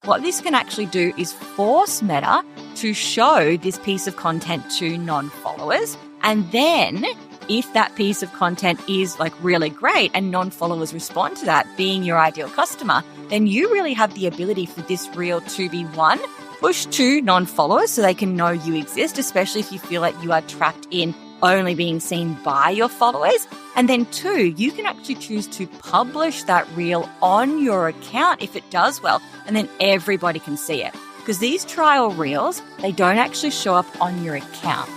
what this can actually do is force Meta to show this piece of content to non-followers. And then if that piece of content is like really great and non-followers respond to that, being your ideal customer, then you really have the ability for this reel to be one, pushed to non-followers so they can know you exist, especially if you feel like you are trapped in only being seen by your followers. And then two, you can actually choose to publish that reel on your account if it does well, and then everybody can see it. Because these trial reels, they don't actually show up on your account.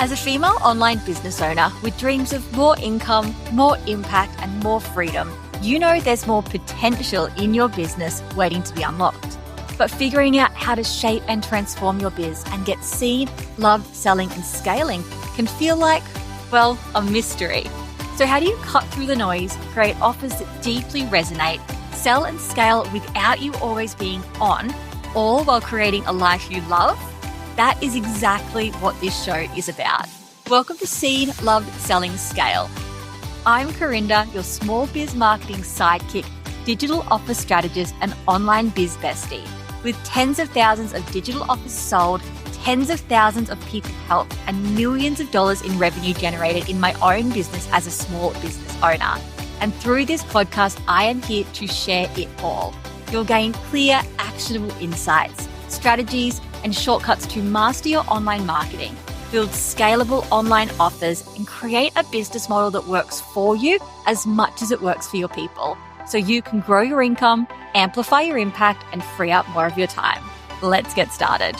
As a female online business owner with dreams of more income, more impact, and more freedom, you know there's more potential in your business waiting to be unlocked. But figuring out how to shape and transform your biz and get seen, loved, selling, and scaling can feel like, well, a mystery. So how do you cut through the noise, create offers that deeply resonate, sell and scale without you always being on, all while creating a life you love? That is exactly what this show is about. Welcome to Seen, Loved, Selling, Scale. I'm Corinda, your small biz marketing sidekick, digital office strategist, and online biz bestie. With tens of thousands of digital offers sold, tens of thousands of people helped, and millions of dollars in revenue generated in my own business as a small business owner. And through this podcast, I am here to share it all. You'll gain clear, actionable insights, strategies, and shortcuts to master your online marketing, build scalable online offers, and create a business model that works for you as much as it works for your people, so you can grow your income, amplify your impact, and free up more of your time. Let's get started.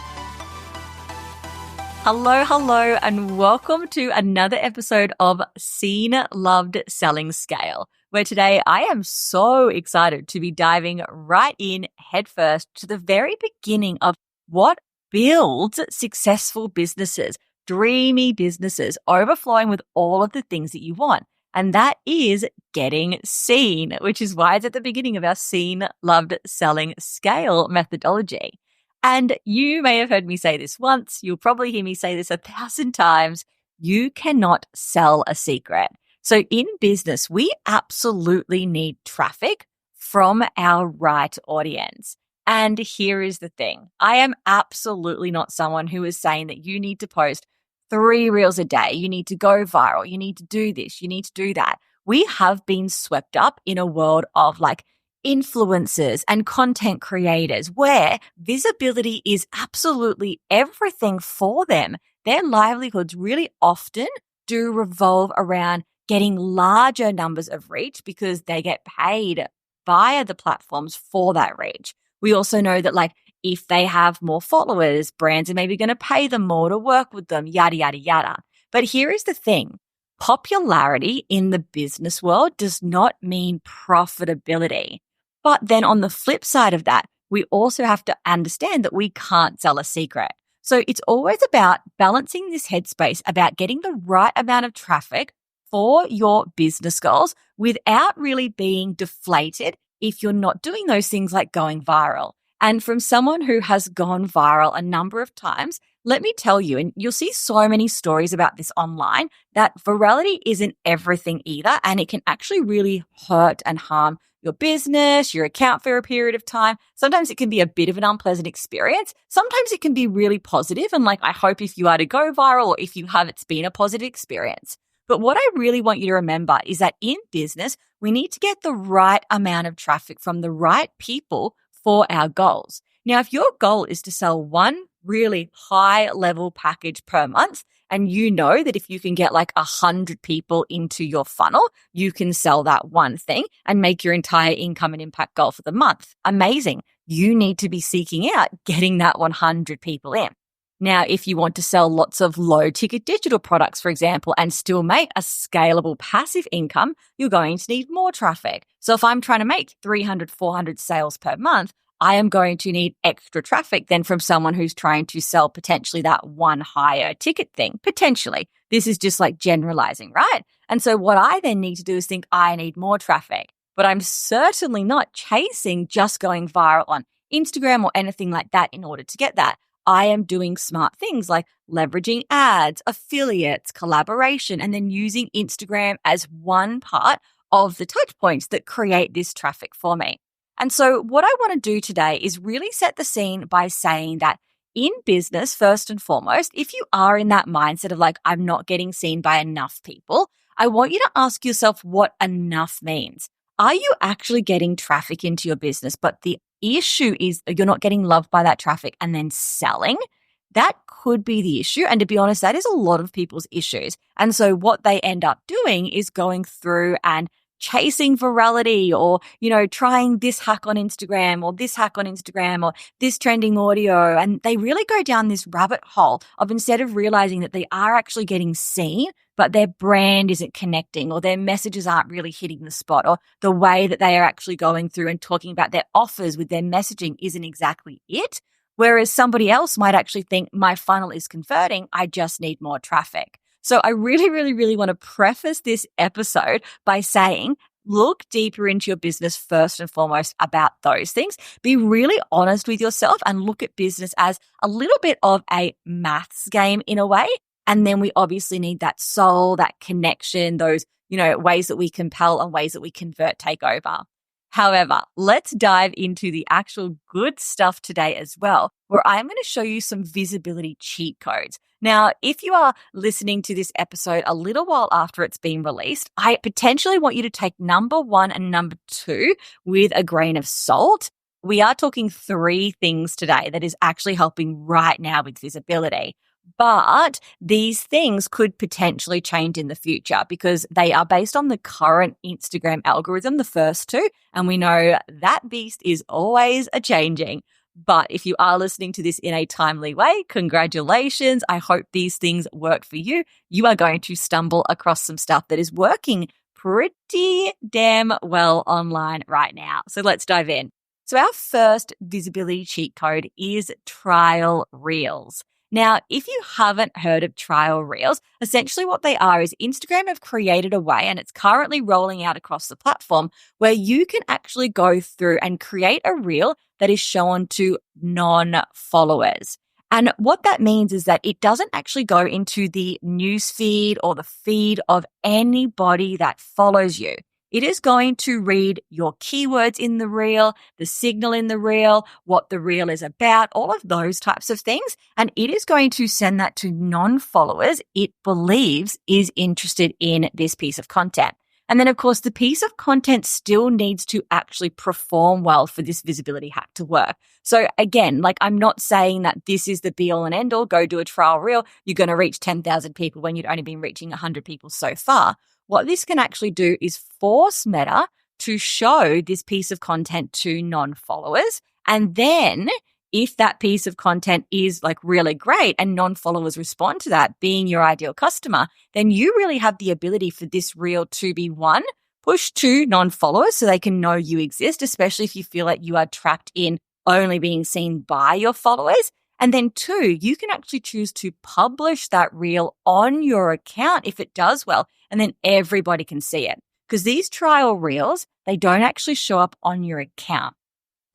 Hello, and welcome to another episode of Seen, Loved, Selling, Scale, where today I am so excited to be diving right in headfirst to the very beginning of what builds successful businesses, dreamy businesses, overflowing with all of the things that you want. And that is getting seen, which is why it's at the beginning of our Seen, Loved, Selling, Scale methodology. And you may have heard me say this once. You'll probably hear me say this 1,000 times. You cannot sell a secret. So in business, we absolutely need traffic from our right audience. And here is the thing. I am absolutely not someone who is saying that you need to post 3 reels a day. You need to go viral. You need to do this. You need to do that. We have been swept up in a world of like influencers and content creators where visibility is absolutely everything for them. Their livelihoods really often do revolve around getting larger numbers of reach because they get paid via the platforms for that reach. We also know that like if they have more followers, brands are maybe going to pay them more to work with them, yada, yada, yada. But here is the thing. Popularity in the business world does not mean profitability. But then on the flip side of that, we also have to understand that we can't sell a secret. So it's always about balancing this headspace about getting the right amount of traffic for your business goals without really being deflated if you're not doing those things like going viral. And from someone who has gone viral a number of times, let me tell you, and you'll see so many stories about this online, that virality isn't everything either. And it can actually really hurt and harm your business, your account for a period of time. Sometimes it can be a bit of an unpleasant experience. Sometimes it can be really positive. And like, I hope if you are to go viral or if you have, it's been a positive experience. But what I really want you to remember is that in business, we need to get the right amount of traffic from the right people for our goals. Now, if your goal is to sell one really high level package per month, and you know that if you can get like 100 people into your funnel, you can sell that one thing and make your entire income and impact goal for the month. Amazing. You need to be seeking out getting that 100 people in. Now, if you want to sell lots of low ticket digital products, for example, and still make a scalable passive income, you're going to need more traffic. So if I'm trying to make 300, 400 sales per month, I am going to need extra traffic than from someone who's trying to sell potentially that one higher ticket thing. Potentially. This is just like generalizing, right? And so what I then need to do is think I need more traffic, but I'm certainly not chasing just going viral on Instagram or anything like that in order to get that. I am doing smart things like leveraging ads, affiliates, collaboration, and then using Instagram as one part of the touch points that create this traffic for me. And so what I want to do today is really set the scene by saying that in business, first and foremost, if you are in that mindset of like, I'm not getting seen by enough people, I want you to ask yourself what enough means. Are you actually getting traffic into your business? But the issue is you're not getting loved by that traffic and then selling. That could be the issue. And to be honest, that is a lot of people's issues. And so what they end up doing is going through and chasing virality or, trying this hack on Instagram or this hack on Instagram or this trending audio. And they really go down this rabbit hole of instead of realizing that they are actually getting seen, but their brand isn't connecting or their messages aren't really hitting the spot or the way that they are actually going through and talking about their offers with their messaging isn't exactly it. Whereas somebody else might actually think my funnel is converting, I just need more traffic. So I really, really, really want to preface this episode by saying, look deeper into your business first and foremost about those things. Be really honest with yourself and look at business as a little bit of a maths game in a way. And then we obviously need that soul, that connection, those, ways that we compel and ways that we convert take over. However, let's dive into the actual good stuff today as well, where I'm going to show you some visibility cheat codes. Now, if you are listening to this episode a little while after it's been released, I potentially want you to take number 1 and number 2 with a grain of salt. We are talking 3 things today that is actually helping right now with visibility. But these things could potentially change in the future because they are based on the current Instagram algorithm, the first 2. And we know that beast is always a changing. But if you are listening to this in a timely way, congratulations. I hope these things work for you. You are going to stumble across some stuff that is working pretty damn well online right now. So let's dive in. So our first visibility cheat code is trial reels. Now, if you haven't heard of trial reels, essentially what they are is Instagram have created a way, and it's currently rolling out across the platform, where you can actually go through and create a reel that is shown to non-followers. And what that means is that it doesn't actually go into the news feed or the feed of anybody that follows you. It is going to read your keywords in the reel, the signal in the reel, what the reel is about, all of those types of things. And it is going to send that to non-followers it believes is interested in this piece of content. And then, of course, the piece of content still needs to actually perform well for this visibility hack to work. So again, I'm not saying that this is the be all and end all, go do a trial reel, you're going to reach 10,000 people when you'd only been reaching 100 people so far. What this can actually do is force Meta to show this piece of content to non-followers. And then if that piece of content is really great and non-followers respond to that, being your ideal customer, then you really have the ability for this reel to be one, pushed to non-followers so they can know you exist, especially if you feel like you are trapped in only being seen by your followers. And then 2, you can actually choose to publish that reel on your account if it does well, and then everybody can see it. Because these trial reels, they don't actually show up on your account.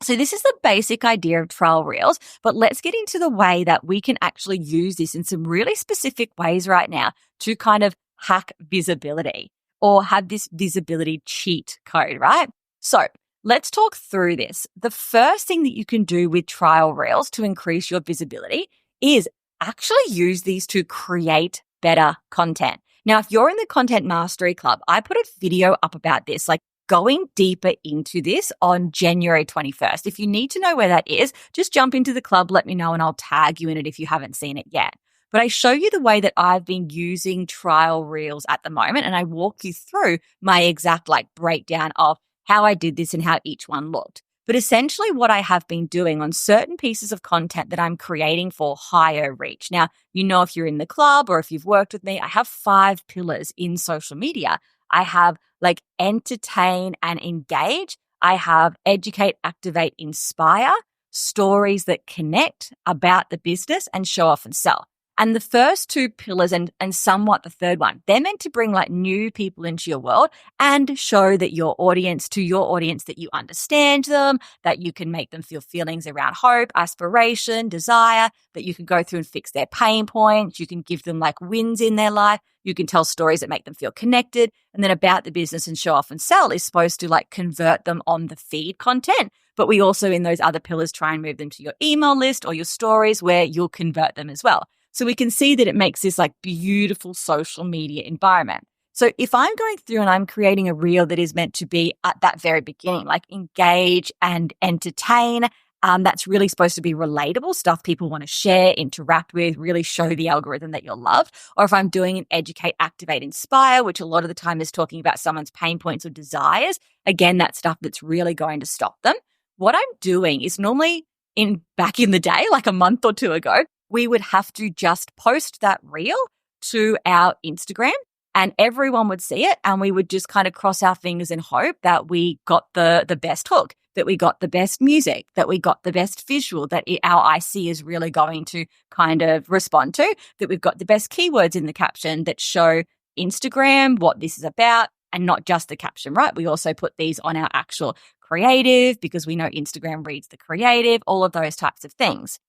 So this is the basic idea of trial reels, but let's get into the way that we can actually use this in some really specific ways right now to kind of hack visibility or have this visibility cheat code, right? So let's talk through this. The first thing that you can do with trial reels to increase your visibility is actually use these to create better content. Now, if you're in the Content Mastery Club, I put a video up about this, going deeper into this on January 21st. If you need to know where that is, just jump into the club, let me know, and I'll tag you in it if you haven't seen it yet. But I show you the way that I've been using trial reels at the moment, and I walk you through my exact breakdown of how I did this and how each one looked. But essentially what I have been doing on certain pieces of content that I'm creating for higher reach. Now, if you're in the club or if you've worked with me, I have 5 pillars in social media. I have entertain and engage. I have educate, activate, inspire, stories that connect about the business, and show off and sell. And the first two pillars and somewhat the third one, they're meant to bring like new people into your world and show that your audience that you understand them, that you can make them feel feelings around hope, aspiration, desire, that you can go through and fix their pain points. You can give them like wins in their life. You can tell stories that make them feel connected. And then about the business and show off and sell is supposed to like convert them on the feed content. But we also in those other pillars try and move them to your email list or your stories where you'll convert them as well. So we can see that it makes this like beautiful social media environment. So if I'm going through and I'm creating a reel that is meant to be at that very beginning, like engage and entertain, that's really supposed to be relatable stuff people want to share, interact with, really show the algorithm that you'll love. Or if I'm doing an educate, activate, inspire, which a lot of the time is talking about someone's pain points or desires, again, that stuff that's really going to stop them. What I'm doing is normally back in the day, like a month or two ago, we would have to just post that reel to our Instagram and everyone would see it. And we would just kind of cross our fingers and hope that we got the best hook, that we got the best music, that we got the best visual, that our IC is really going to kind of respond to, that we've got the best keywords in the caption that show Instagram what this is about and not just the caption, right? We also put these on our actual creative because we know Instagram reads the creative, all of those types of things.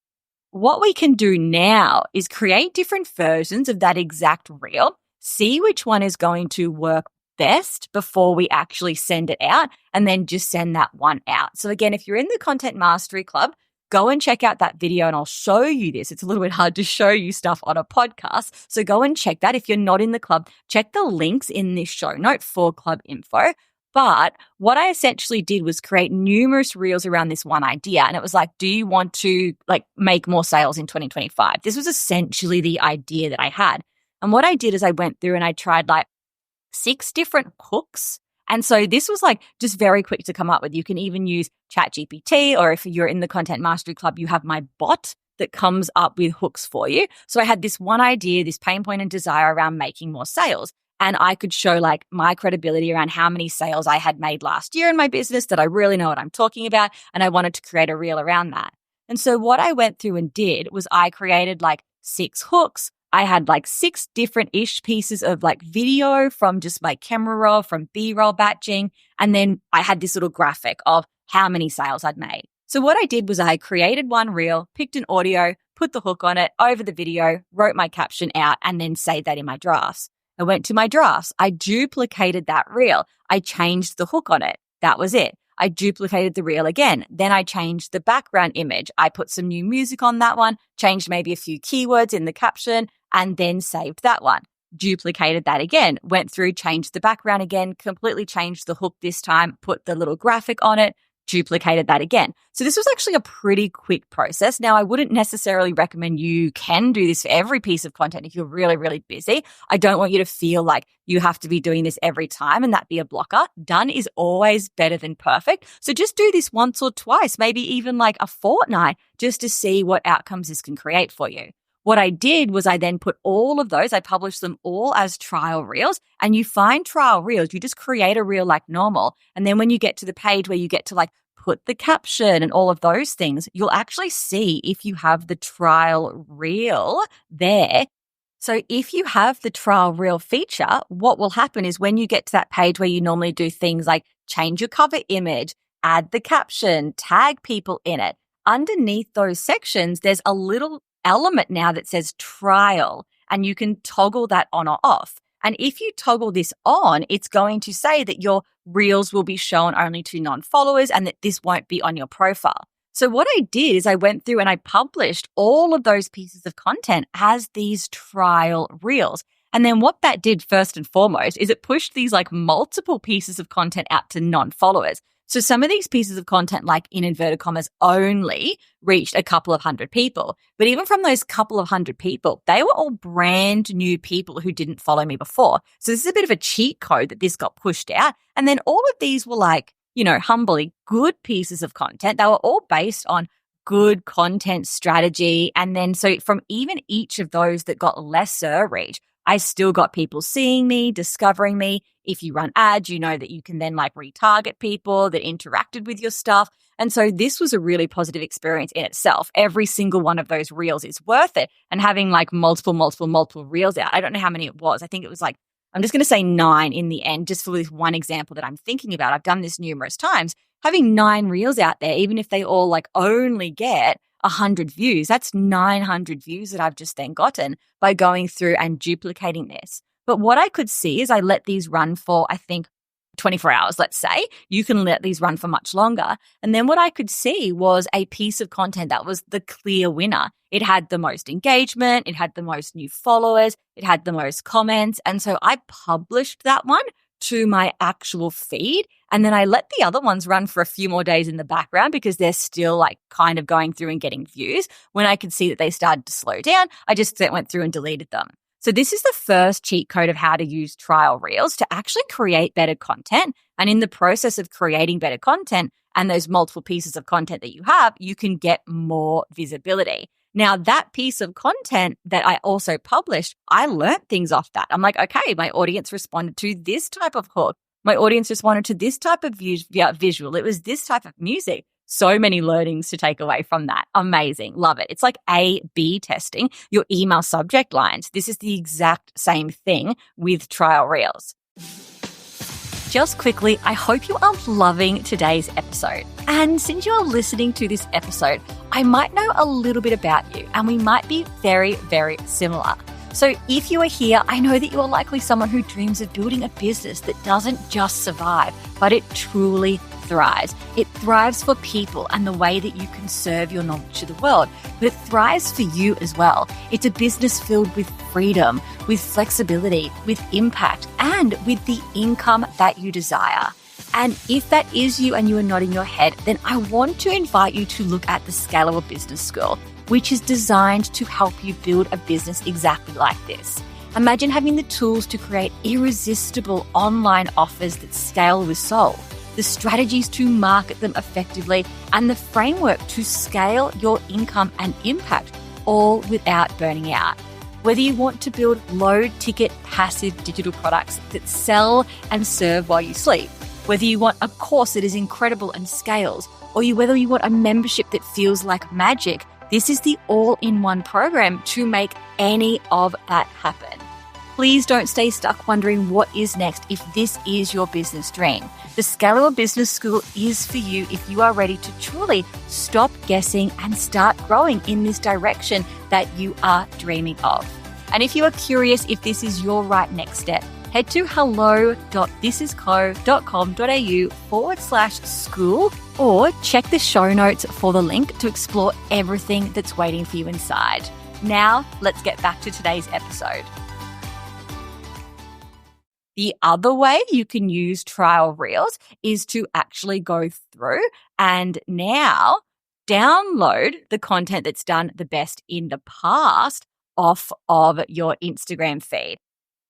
What we can do now is create different versions of that exact reel, see which one is going to work best before we actually send it out, and then just send that one out. So again, if you're in the Content Mastery Club, go and check out that video and I'll show you this. It's a little bit hard to show you stuff on a podcast. So go and check that. If you're not in the club, check the links in this show note for club info. But what I essentially did was create numerous reels around this one idea. And it was like, do you want to like make more sales in 2025? This was essentially the idea that I had. And what I did is I went through and I tried like 6 different hooks. And so this was like just very quick to come up with. You can even use ChatGPT, or if you're in the Content Mastery Club, you have my bot that comes up with hooks for you. So I had this one idea, this pain point and desire around making more sales. And I could show like my credibility around how many sales I had made last year in my business, that I really know what I'm talking about. And I wanted to create a reel around that. And so what I went through and did was I created like 6 hooks. I had like 6 different-ish pieces of like video from just my camera roll, from B-roll batching. And then I had this little graphic of how many sales I'd made. So what I did was I created one reel, picked an audio, put the hook on it over the video, wrote my caption out, and then saved that in my drafts. I went to my drafts. I duplicated that reel. I changed the hook on it. That was it. I duplicated the reel again. Then I changed the background image. I put some new music on that one, changed maybe a few keywords in the caption, and then saved that one. Duplicated that again, went through, changed the background again, completely changed the hook this time, put the little graphic on it, duplicated that again. So this was actually a pretty quick process. Now, I wouldn't necessarily recommend you can do this for every piece of content if you're really, really busy. I don't want you to feel like you have to be doing this every time and that be a blocker. Done is always better than perfect. So just do this once or twice, maybe even like a fortnight, just to see what outcomes this can create for you. What I did was I then put all of those, I published them all as trial reels. And you find trial reels, you just create a reel like normal. And then when you get to the page where you get to like put the caption and all of those things, you'll actually see if you have the trial reel there. So if you have the trial reel feature, what will happen is when you get to that page where you normally do things like change your cover image, add the caption, tag people in it, underneath those sections, there's a little element now that says trial, and you can toggle that on or off. And if you toggle this on, it's going to say that your reels will be shown only to non-followers and that this won't be on your profile. So what I did is I went through and I published all of those pieces of content as these trial reels. And then what that did first and foremost is it pushed these like multiple pieces of content out to non-followers. So some of these pieces of content, like in inverted commas, only reached a couple of hundred people. But even from those couple of hundred people, they were all brand new people who didn't follow me before. So this is a bit of a cheat code that this got pushed out. And then all of these were like, humbly good pieces of content. They were all based on good content strategy. And then so from even each of those that got lesser reach, I still got people seeing me, discovering me. If you run ads, you know that you can then like retarget people that interacted with your stuff. And so this was a really positive experience in itself. Every single one of those reels is worth it. And having like multiple reels out, I don't know how many it was. I think it was like, I'm just going to say 9 in the end, just for this one example that I'm thinking about. I've done this numerous times. Having 9 reels out there, even if they all like only get 100 views, that's 900 views that I've just then gotten by going through and duplicating this. But what I could see is I let these run for, I think, 24 hours, let's say. You can let these run for much longer. And then what I could see was a piece of content that was the clear winner. It had the most engagement. It had the most new followers. It had the most comments. And so I published that one to my actual feed. And then I let the other ones run for a few more days in the background because they're still like kind of going through and getting views. When I could see that they started to slow down, I just went through and deleted them. So this is the first cheat code of how to use trial reels to actually create better content. And in the process of creating better content and those multiple pieces of content that you have, you can get more visibility. Now, that piece of content that I also published, I learned things off that. I'm like, okay, my audience responded to this type of hook. My audience responded to this type of visual. It was this type of music. So many learnings to take away from that. Amazing. Love it. It's like A/B testing your email subject lines. This is the exact same thing with trial reels. Just quickly, I hope you are loving today's episode. And since you're listening to this episode, I might know a little bit about you and we might be very, very similar. So if you are here, I know that you are likely someone who dreams of building a business that doesn't just survive, but it truly thrives. It thrives for people and the way that you can serve your knowledge to the world, but it thrives for you as well. It's a business filled with freedom, with flexibility, with impact, and with the income that you desire. And if that is you and you are nodding your head, then I want to invite you to look at the Scalable Business School, which is designed to help you build a business exactly like this. Imagine having the tools to create irresistible online offers that scale with soul, the strategies to market them effectively, and the framework to scale your income and impact, all without burning out. Whether you want to build low-ticket, passive digital products that sell and serve while you sleep, whether you want a course that is incredible and scales, or whether you want a membership that feels like magic, this is the all-in-one program to make any of that happen. Please don't stay stuck wondering what is next if this is your business dream. The Scalable Business School is for you if you are ready to truly stop guessing and start growing in this direction that you are dreaming of. And if you are curious if this is your right next step, head to hello.thisisco.com.au/school or check the show notes for the link to explore everything that's waiting for you inside. Now, let's get back to today's episode. The other way you can use trial reels is to actually go through and now download the content that's done the best in the past off of your Instagram feed.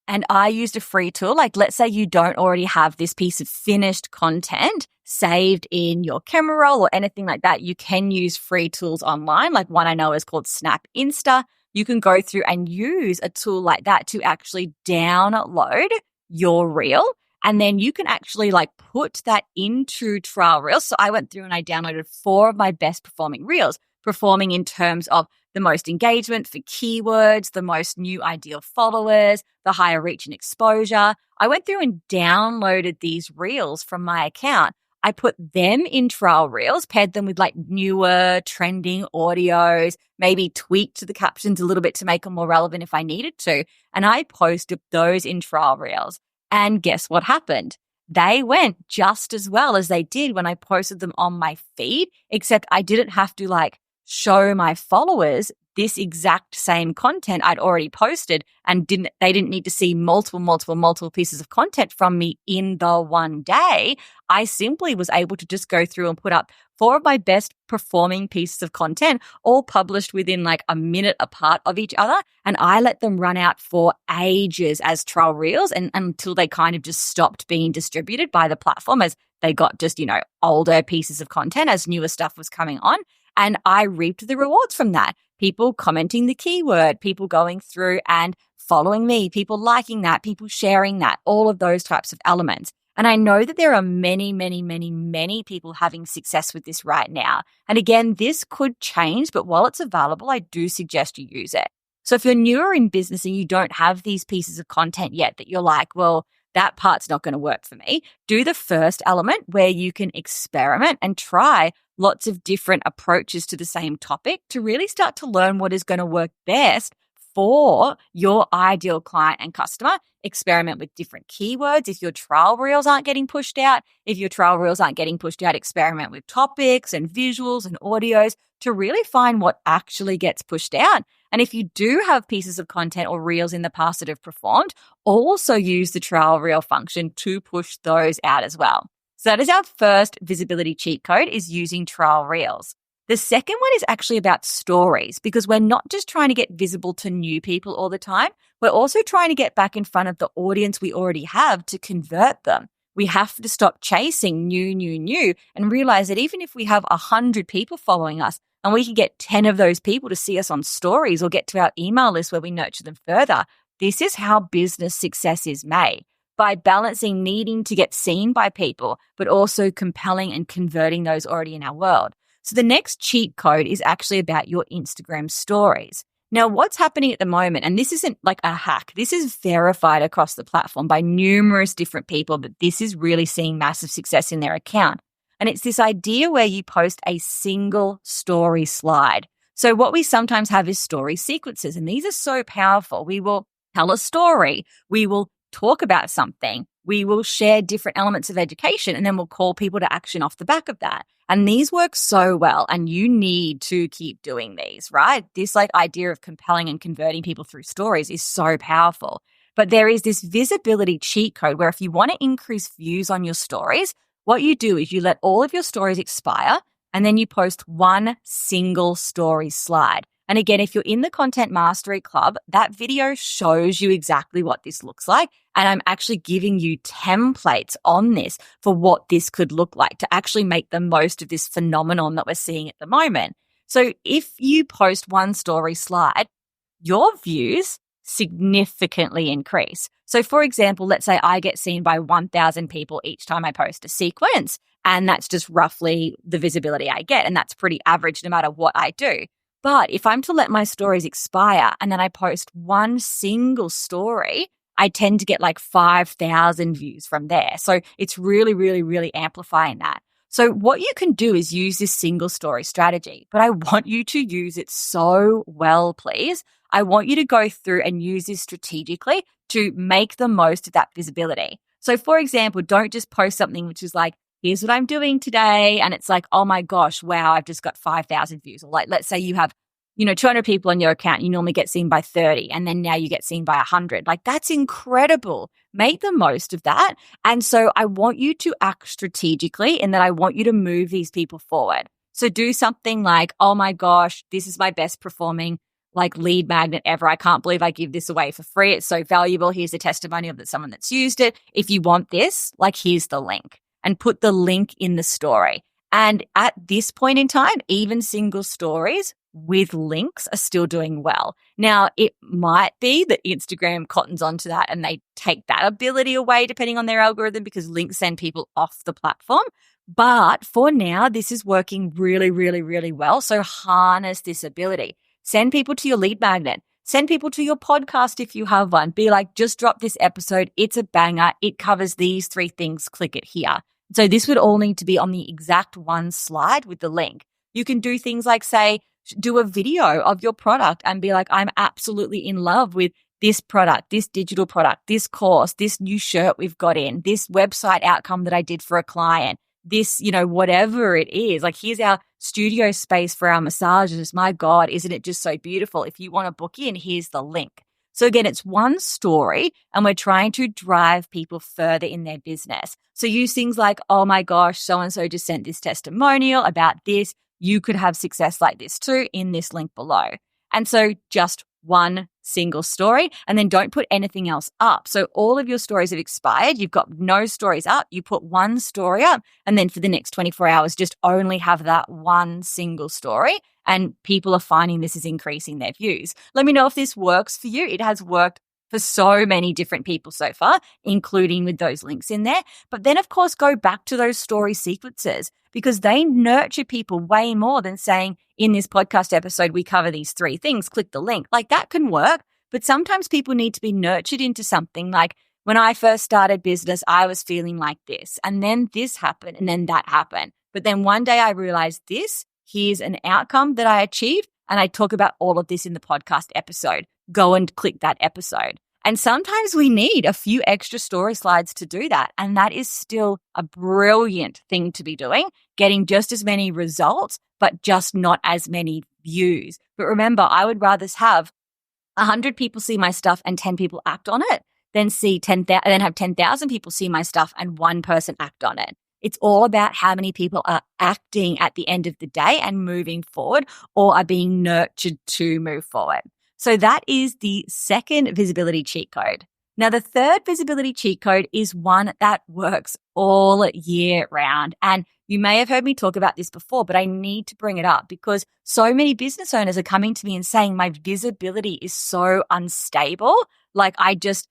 And I used a free tool. Like, let's say you don't already have this piece of finished content saved in your camera roll or anything like that. You can use free tools online. Like one I know is called Snap Insta. You can go through and use a tool like that to actually download your reel. And then you can actually like put that into trial reels. So I went through and I downloaded 4 of my best performing reels, performing in terms of the most engagement for keywords, the most new ideal followers, the higher reach and exposure. I went through and downloaded these reels from my account. I put them in trial reels, paired them with like newer trending audios, maybe tweaked the captions a little bit to make them more relevant if I needed to. And I posted those in trial reels. And guess what happened? They went just as well as they did when I posted them on my feed, except I didn't have to like show my followers this exact same content I'd already posted and they didn't need to see multiple pieces of content from me in the one day. I simply was able to just go through and put up 4 of my best performing pieces of content, all published within like a minute apart of each other. And I let them run out for ages as trial reels and until they kind of just stopped being distributed by the platform as they got just, older pieces of content as newer stuff was coming on. And I reaped the rewards from that. People commenting the keyword, people going through and following me, people liking that, people sharing that, all of those types of elements. And I know that there are many, many, many, many people having success with this right now. And again, this could change, but while it's available, I do suggest you use it. So if you're newer in business and you don't have these pieces of content yet that you're like, well, that part's not going to work for me, do the first element where you can experiment and try lots of different approaches to the same topic to really start to learn what is going to work best for your ideal client and customer. Experiment with different keywords. If your trial reels aren't getting pushed out, experiment with topics and visuals and audios to really find what actually gets pushed out. And if you do have pieces of content or reels in the past that have performed, also use the trial reel function to push those out as well. So that is our first visibility cheat code, is using trial reels. The second one is actually about stories, because we're not just trying to get visible to new people all the time. We're also trying to get back in front of the audience we already have to convert them. We have to stop chasing new, and realize that even if we have 100 people following us and we can get 10 of those people to see us on stories or get to our email list where we nurture them further, this is how business success is made. By balancing needing to get seen by people, but also compelling and converting those already in our world. So the next cheat code is actually about your Instagram stories. Now, what's happening at the moment, and this isn't like a hack, this is verified across the platform by numerous different people that this is really seeing massive success in their account. And it's this idea where you post a single story slide. So what we sometimes have is story sequences, and these are so powerful. We will tell a story, we will talk about something, we will share different elements of education, and then we'll call people to action off the back of that. And these work so well, and you need to keep doing these, right? This idea of compelling and converting people through stories is so powerful. But there is this visibility cheat code where if you want to increase views on your stories, what you do is you let all of your stories expire, and then you post one single story slide. And again, if you're in the Content Mastery Club, that video shows you exactly what this looks like. And I'm actually giving you templates on this for what this could look like to actually make the most of this phenomenon that we're seeing at the moment. So if you post one story slide, your views significantly increase. So for example, let's say I get seen by 1,000 people each time I post a sequence, and that's just roughly the visibility I get. And that's pretty average no matter what I do. But if I'm to let my stories expire and then I post one single story, I tend to get 5,000 views from there. So it's really, really, really amplifying that. So what you can do is use this single story strategy, but I want you to use it so well, please. I want you to go through and use this strategically to make the most of that visibility. So for example, don't just post something which is here's what I'm doing today. And it's oh my gosh, wow, I've just got 5,000 views. Or let's say you have, 200 people on your account. You normally get seen by 30, and then now you get seen by 100. That's incredible. Make the most of that. And so I want you to act strategically in that I want you to move these people forward. So do something oh my gosh, this is my best performing lead magnet ever. I can't believe I give this away for free. It's so valuable. Here's a testimonial that someone that's used it. If you want this, here's the link. And put the link in the story. And at this point in time, even single stories with links are still doing well. Now, it might be that Instagram cottons onto that and they take that ability away depending on their algorithm, because links send people off the platform. But for now, this is working really, really, really well. So harness this ability. Send people to your lead magnet. Send people to your podcast if you have one. Be just drop this episode. It's a banger. It covers these 3 things. Click it here. So this would all need to be on the exact one slide with the link. You can do things say, do a video of your product and be I'm absolutely in love with this product, this digital product, this course, this new shirt we've got in, this website outcome that I did for a client, this, whatever it is. Here's our studio space for our massages. My God, isn't it just so beautiful? If you want to book in, here's the link. So again, it's one story and we're trying to drive people further in their business. So use things oh my gosh, so-and-so just sent this testimonial about this. You could have success like this too in this link below. And so just one single story, and then don't put anything else up. So all of your stories have expired. You've got no stories up. You put one story up, and then for the next 24 hours, just only have that one single story. And people are finding this is increasing their views. Let me know if this works for you. It has worked for so many different people so far, including with those links in there. But then, of course, go back to those story sequences because they nurture people way more than saying, in this podcast episode, we cover these 3 things, click the link. Like that can work. But sometimes people need to be nurtured into something like, when I first started business, I was feeling like this, and then this happened, and then that happened. But then one day I realized here's an outcome that I achieved, and I talk about all of this in the podcast episode. Go and click that episode. And sometimes we need a few extra story slides to do that. And that is still a brilliant thing to be doing, getting just as many results, but just not as many views. But remember, I would rather have 100 people see my stuff and 10 people act on it than have 10,000 people see my stuff and 1 person act on it. It's all about how many people are acting at the end of the day and moving forward or are being nurtured to move forward. So that is the second visibility cheat code. Now, the third visibility cheat code is one that works all year round. And you may have heard me talk about this before, but I need to bring it up because so many business owners are coming to me and saying my visibility is so unstable. Like I just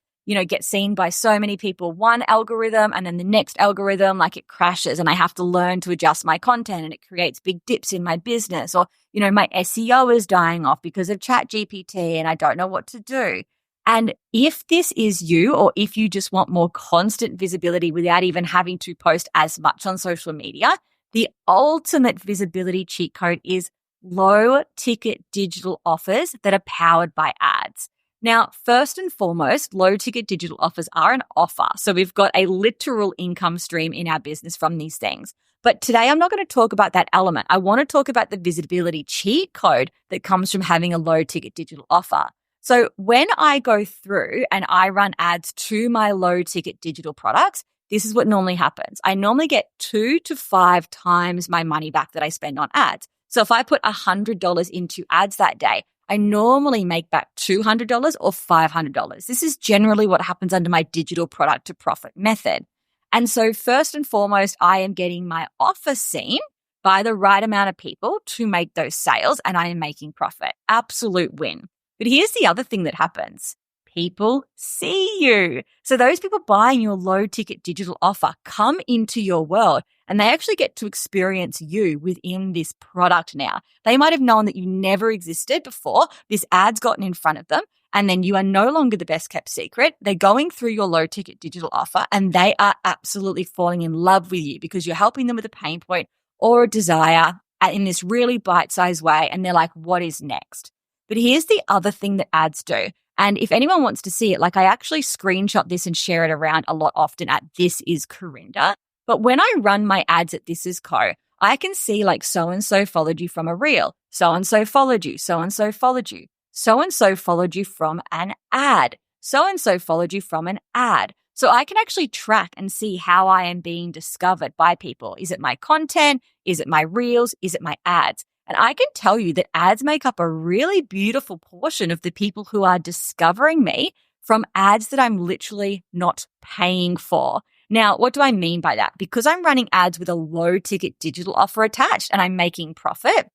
get seen by so many people, one algorithm and then the next algorithm, like it crashes and I have to learn to adjust my content and it creates big dips in my business. Or, my SEO is dying off because of ChatGPT and I don't know what to do. And if this is you, or if you just want more constant visibility without even having to post as much on social media, the ultimate visibility cheat code is low ticket digital offers that are powered by ads. Now, first and foremost, low ticket digital offers are an offer. So we've got a literal income stream in our business from these things. But today I'm not going to talk about that element. I want to talk about the visibility cheat code that comes from having a low ticket digital offer. So when I go through and I run ads to my low ticket digital products, this is what normally happens. I normally get 2 to 5 times my money back that I spend on ads. So if I put $100 into ads that day, I normally make back $200 or $500. This is generally what happens under my digital product to profit method. And so first and foremost, I am getting my offer seen by the right amount of people to make those sales and I am making profit. Absolute win. But here's the other thing that happens. People see you. So those people buying your low ticket digital offer come into your world and they actually get to experience you within this product now. They might have known that you never existed before. This ad's gotten in front of them and then you are no longer the best kept secret. They're going through your low ticket digital offer and they are absolutely falling in love with you because you're helping them with a pain point or a desire in this really bite-sized way. And they're like, what is next? But here's the other thing that ads do. And if anyone wants to see it, like I actually screenshot this and share it around a lot often at This Is Corinda. But when I run my ads at This Is Co, I can see like so-and-so followed you from a reel. So-and-so followed you. So-and-so followed you. So-and-so followed you from an ad. So-and-so followed you from an ad. So I can actually track and see how I am being discovered by people. Is it my content? Is it my reels? Is it my ads? And I can tell you that ads make up a really beautiful portion of the people who are discovering me from ads that I'm literally not paying for. Now, what do I mean by that? Because I'm running ads with a low ticket digital offer attached and I'm making profit.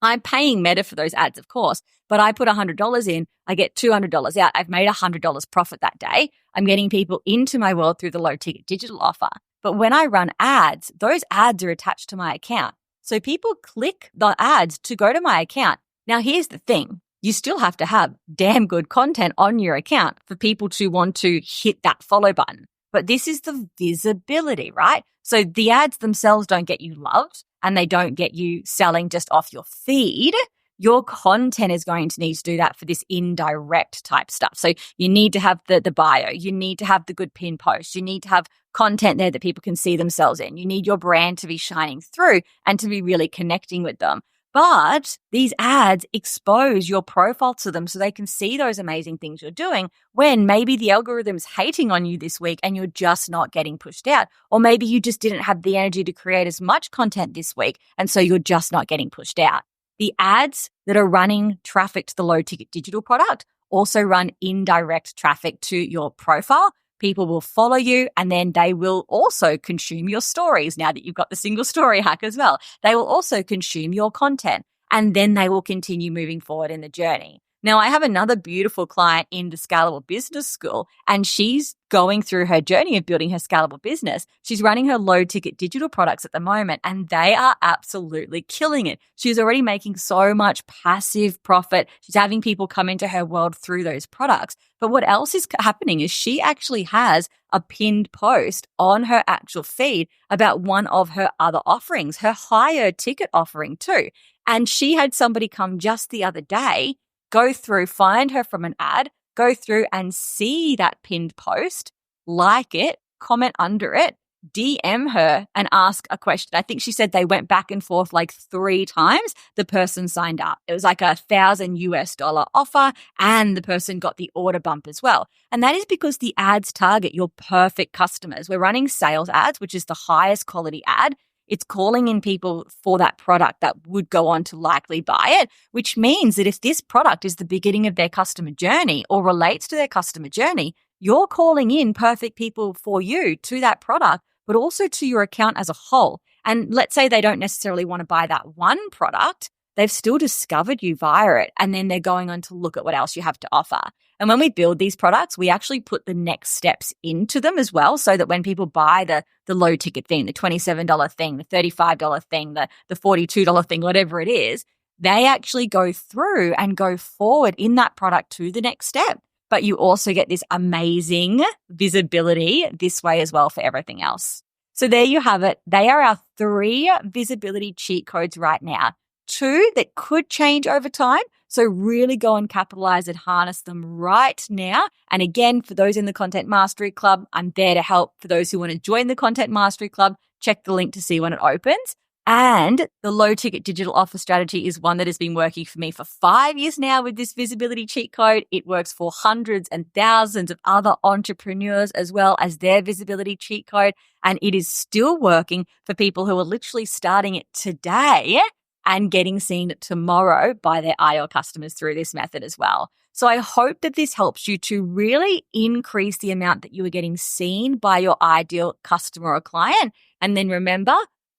I'm paying Meta for those ads, of course, but I put $100 in, I get $200 out. I've made $100 profit that day. I'm getting people into my world through the low ticket digital offer. But when I run ads, those ads are attached to my account. So people click the ads to go to my account. Now, here's the thing. You still have to have damn good content on your account for people to want to hit that follow button. But this is the visibility, right? So the ads themselves don't get you loved and they don't get you selling just off your feed. Your content is going to need to do that for this indirect type stuff. So you need to have the bio. You need to have the good pin post. You need to have content there that people can see themselves in. You need your brand to be shining through and to be really connecting with them. But these ads expose your profile to them so they can see those amazing things you're doing when maybe the algorithm's hating on you this week and you're just not getting pushed out. Or maybe you just didn't have the energy to create as much content this week and so you're just not getting pushed out. The ads that are running traffic to the low ticket digital product also run indirect traffic to your profile. People will follow you and then they will also consume your stories now that you've got the single story hack as well. They will also consume your content and then they will continue moving forward in the journey. Now, I have another beautiful client in the Scalable Business School, and she's going through her journey of building her scalable business. She's running her low ticket digital products at the moment, and they are absolutely killing it. She's already making so much passive profit. She's having people come into her world through those products. But what else is happening is she actually has a pinned post on her actual feed about one of her other offerings, her higher ticket offering too. And she had somebody come just the other day, go through, find her from an ad, go through and see that pinned post, like it, comment under it, DM her and ask a question. I think she said they went back and forth like 3 times. The person signed up. It was like $1,000 offer, and the person got the order bump as well. And that is because the ads target your perfect customers. We're running sales ads, which is the highest quality ad. It's calling in people for that product that would go on to likely buy it, which means that if this product is the beginning of their customer journey or relates to their customer journey, you're calling in perfect people for you to that product, but also to your account as a whole. And let's say they don't necessarily want to buy that one product. They've still discovered you via it, and then they're going on to look at what else you have to offer. And when we build these products, we actually put the next steps into them as well, so that when people buy the low ticket thing, the $27 thing, the $35 thing, the $42 thing, whatever it is, they actually go through and go forward in that product to the next step. But you also get this amazing visibility this way as well for everything else. So there you have it. They are our 3 visibility cheat codes right now. 2 that could change over time. So really go and capitalize and harness them right now. And again, for those in the Content Mastery Club, I'm there to help. For those who want to join the Content Mastery Club, check the link to see when it opens. And the low ticket digital offer strategy is one that has been working for me for 5 years now with this visibility cheat code. It works for hundreds and thousands of other entrepreneurs as well as their visibility cheat code. And it is still working for people who are literally starting it today and getting seen tomorrow by their ideal customers through this method as well. So I hope that this helps you to really increase the amount that you are getting seen by your ideal customer or client. And then remember,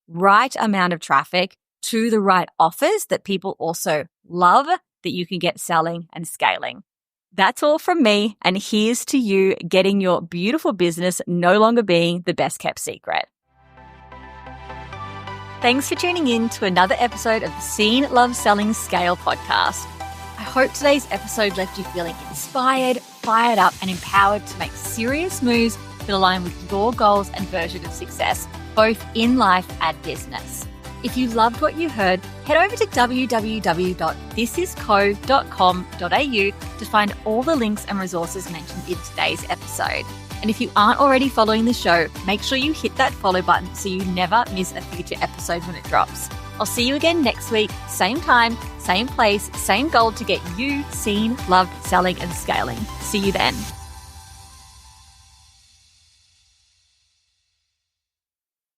right amount of traffic to the right offers that people also love that you can get selling and scaling. That's all from me. And here's to you getting your beautiful business no longer being the best kept secret. Thanks for tuning in to another episode of the Seen, Love, Selling, Scale podcast. I hope today's episode left you feeling inspired, fired up, and empowered to make serious moves that align with your goals and version of success, both in life and business. If you loved what you heard, head over to www.thisisco.com.au to find all the links and resources mentioned in today's episode. And if you aren't already following the show, make sure you hit that follow button so you never miss a future episode when it drops. I'll see you again next week, same time, same place, same goal to get you seen, loved, selling, and scaling. See you then.